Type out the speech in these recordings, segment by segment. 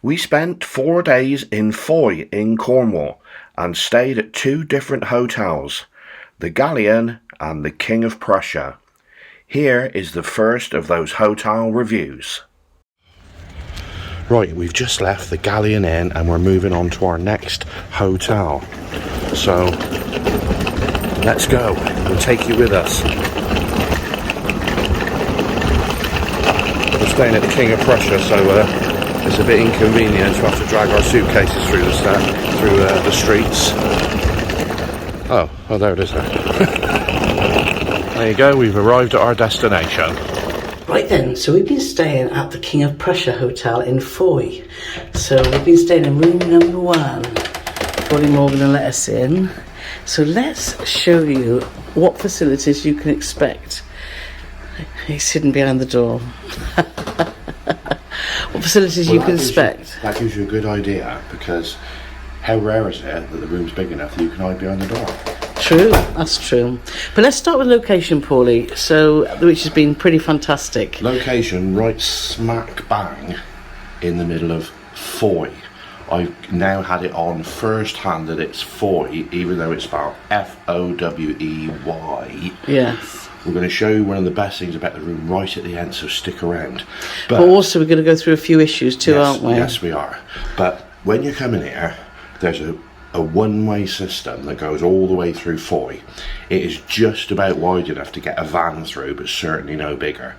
We spent 4 days in Fowey in Cornwall and stayed at 2 different hotels, the Galleon and the King of Prussia. Here is the first of those hotel reviews. Right, we've just left the Galleon Inn and we're moving on to our next hotel. So, let's go. We'll take you with us. We're staying at the King of Prussia, so it's a bit inconvenient to have to drag our suitcases through the streets. Oh, there it is there. There you go, we've arrived at our destination. Right then, so we've been staying at the King of Prussia Hotel in Fowey. So we've been staying in room number 1. Probably Morgan to let us in. So let's show you what facilities you can expect. He's hidden behind the door. What facilities you can expect. That gives you a good idea, because how rare is it that the room's big enough that you can hide behind the door? True, that's true. But let's start with location, Paulie, which has been pretty fantastic. Location right smack bang in the middle of Fowey. I've now had it on first hand that it's Fowey, even though it's spelled F-O-W-E-Y. Yes. We're going to show you one of the best things about the room right at the end, so stick around. But also we're going to go through a few issues too, yes, aren't we? Yes, we are. But when you come in here, there's a one-way system that goes all the way through Fowey. It is just about wide enough to get a van through, but certainly no bigger.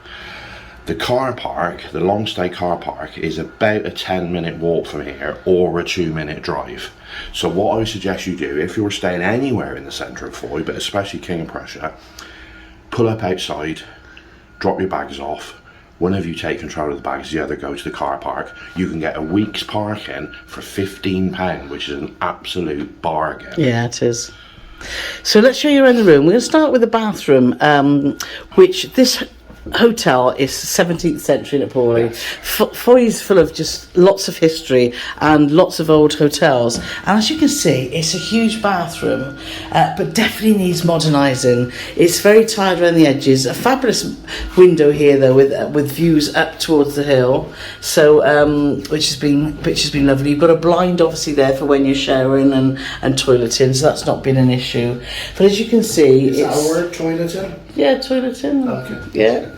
The car park, the long stay car park, is about a 10-minute walk from here or a 2-minute drive. So what I would suggest you do, if you're staying anywhere in the centre of Fowey, but especially King of Prussia, pull up outside, drop your bags off. One of you take control of the bags, the other go to the car park. You can get a week's parking for £15, which is an absolute bargain. Yeah, it is. So let's show you around the room. We're going to start with the bathroom, which this hotel is 17th century in Paulie. Fowey's full of just lots of history and lots of old hotels, and as you can see, it's a huge bathroom, but definitely needs modernising. It's very tired around the edges. A fabulous window here though, with views up towards the hill, so which has been lovely. You've got a blind obviously there for when you're showering and toileting, so that's not been an issue. But as you can see, is that a word, toileting? Yeah, toileting. Okay. Yeah.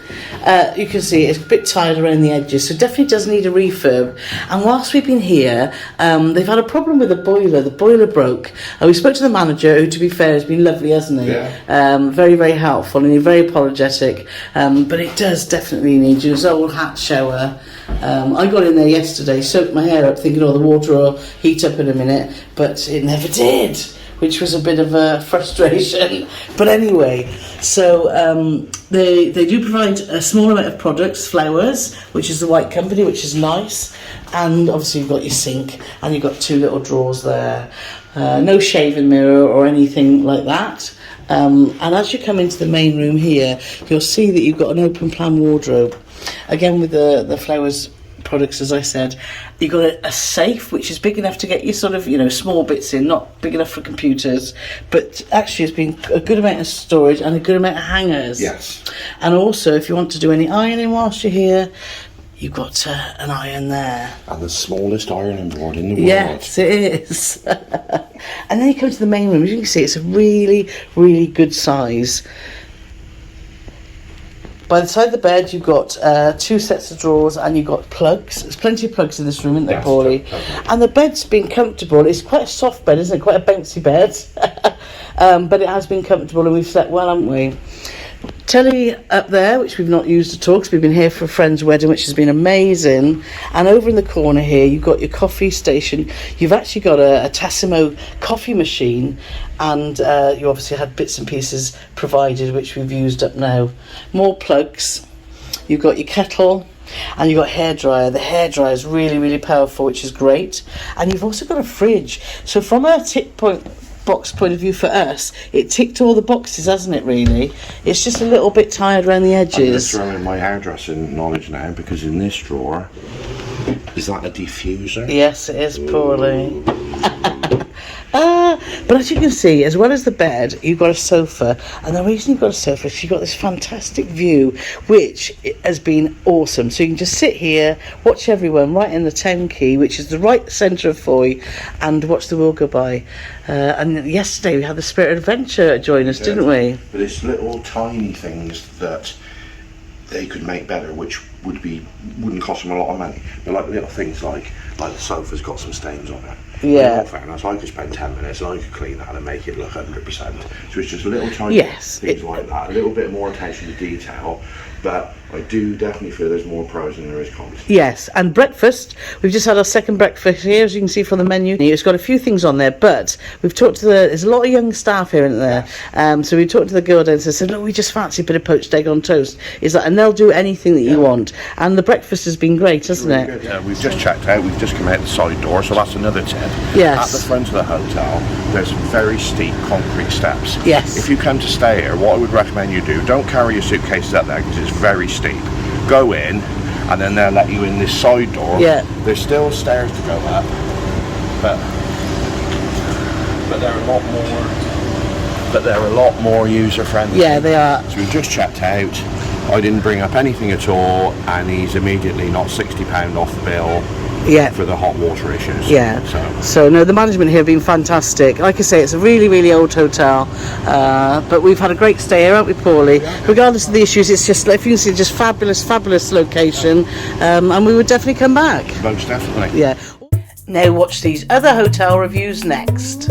You can see it's a bit tired around the edges, so definitely does need a refurb. And whilst we've been here, they've had a problem with the boiler. The boiler broke. And we spoke to the manager, who, to be fair, has been lovely, hasn't he? Yeah. Very, very helpful, and he's very apologetic. But it does definitely need his old hat shower. I got in there yesterday, soaked my hair up, thinking, the water will heat up in a minute, but it never did, which was a bit of a frustration. But anyway, so they do provide a small amount of products, flowers, which is the White Company, which is nice, and obviously you've got your sink and you've got 2 little drawers there. No shaving mirror or anything like that. And as you come into the main room here, you'll see that you've got an open plan wardrobe, again with the flowers products, as I said. You've got a safe which is big enough to get your sort of small bits in, not big enough for computers, but actually it's been a good amount of storage and a good amount of hangers. Yes. And also if you want to do any ironing whilst you're here, you've got an iron there. And the smallest ironing board in the world. Yes, it is. And then you come to the main room. As you can see, it's a really, really good size. By the side of the bed, you've got 2 sets of drawers and you've got plugs. There's plenty of plugs in this room, isn't there, Paulie? And the bed's been comfortable. It's quite a soft bed, isn't it? Quite a bouncy bed. But it has been comfortable and we've slept well, haven't we? Telly up there, which we've not used at all because we've been here for a friend's wedding, which has been amazing. And over in the corner here, you've got your coffee station. You've actually got a Tassimo coffee machine, and you obviously had bits and pieces provided, which we've used up now. More plugs. You've got your kettle, and you've got hairdryer. The hairdryer is really, really powerful, which is great. And you've also got a fridge. So from a box point of view for us, it ticked all the boxes, hasn't it, really? It's just a little bit tired around the edges. I'm going to throw in my hairdressing knowledge now, because in this drawer, is that a diffuser? Yes, it is, Paulie. But as you can see, as well as the bed, you've got a sofa, and the reason you've got a sofa is you've got this fantastic view, which has been awesome. So you can just sit here, watch everyone right in the town quay, which is the right centre of Fowey, and watch the world go by. And yesterday we had the Spirit of Adventure join us, didn't we? But it's little tiny things that they could make better, which wouldn't cost them a lot of money. But like little things like the sofa's got some stains on it. Yeah. In all fairness, I could spend 10 minutes and I could clean that and make it look 100%. So it's just little tiny things like that, a little bit more attention to detail. But I do definitely feel there's more pros than there is cons. Yes, and breakfast. We've just had our second breakfast here, as you can see from the menu. It's got a few things on there, but we've talked to there's a lot of young staff here, isn't there? So we talked to the girl and said, look, we just fancy a bit of poached egg on toast. And they'll do anything that you want. And the breakfast has been great, hasn't it? Good. Yeah, we've just checked out, we've just come out the side door, so that's another tip. Yes. At the front of the hotel, there's some very steep concrete steps. Yes. If you come to stay here, what I would recommend you do, don't carry your suitcases up there because it's very steep. Go in, and then they'll let you in this side door. Yeah. There's still stairs to go up, but they're a lot more user friendly. Yeah, they are. So we've just checked out. I didn't bring up anything at all, and he's immediately knocked £60 off the bill. Yeah. For the hot water issues. Yeah. So no, the management here have been fantastic. Like I say, it's a really, really old hotel, but we've had a great stay here, haven't we, Paulie? Yeah. Regardless of the issues, it's just, if you can see, just fabulous location, and we would definitely come back. Most definitely. Yeah. Now watch these other hotel reviews next.